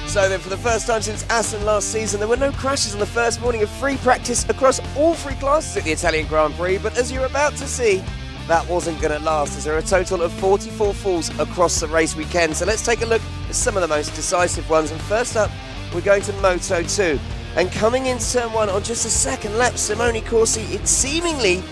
So then, for the first time since Assen last season, there were no crashes on the first morning of free practice across all three classes at the Italian Grand Prix, but as you're about to see, that wasn't going to last, as there are a total of 44 falls across the race weekend. So let's take a look at some of the most decisive ones. And first up, we're going to Moto 2. And coming in turn 1 on just a second lap, Simone Corsi, it seemingly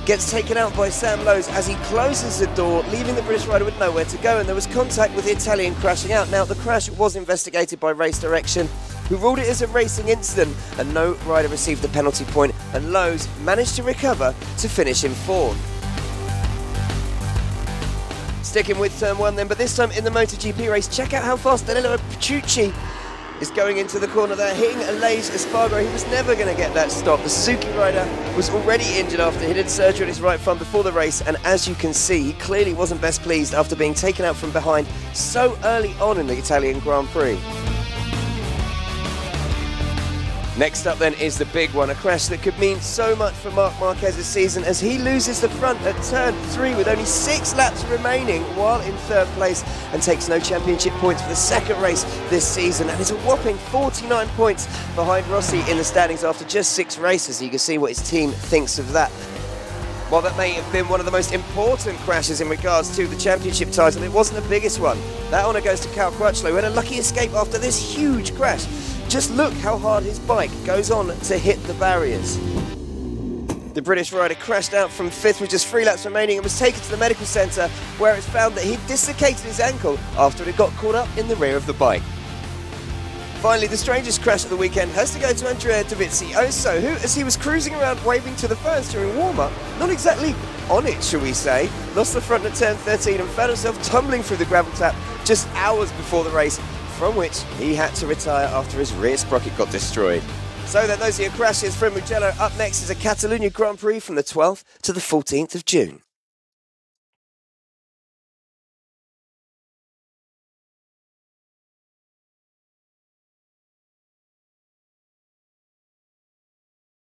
gets taken out by Sam Lowes as he closes the door, leaving the British rider with nowhere to go, and there was contact with the Italian crashing out. Now, the crash was investigated by Race Direction, who ruled it as a racing incident, and no rider received the penalty point, and Lowes managed to recover to finish in 4th. Sticking with turn 1 then, but this time in the MotoGP race, check out how fast Danilo Petrucci is going into the corner there, hitting Aleix Espargaro. He was never going to get that stop. The Suzuki rider was already injured after he did surgery on his right thumb before the race, and as you can see, he clearly wasn't best pleased after being taken out from behind so early on in the Italian Grand Prix. Next up then is the big one, a crash that could mean so much for Marc Marquez's season as he loses the front at turn 3 with only 6 laps remaining while in 3rd place, and takes no championship points for the second race this season, and is a whopping 49 points behind Rossi in the standings after just 6 races. You can see what his team thinks of that. While that may have been one of the most important crashes in regards to the championship title, it wasn't the biggest one. That honour goes to Cal Crutchlow, who had a lucky escape after this huge crash. Just look how hard his bike goes on to hit the barriers. The British rider crashed out from 5th with just 3 laps remaining and was taken to the medical centre, where it's found that he'd dislocated his ankle after it had got caught up in the rear of the bike. Finally, the strangest crash of the weekend has to go to Andrea Dovizioso, who, as he was cruising around waving to the fans during warm-up, not exactly on it, shall we say, lost the front at turn 13 and found himself tumbling through the gravel tap just hours before the race, from which he had to retire after his rear sprocket got destroyed. So then, those are your crashes from Mugello. Up next is a Catalonia Grand Prix from the 12th to the 14th of June.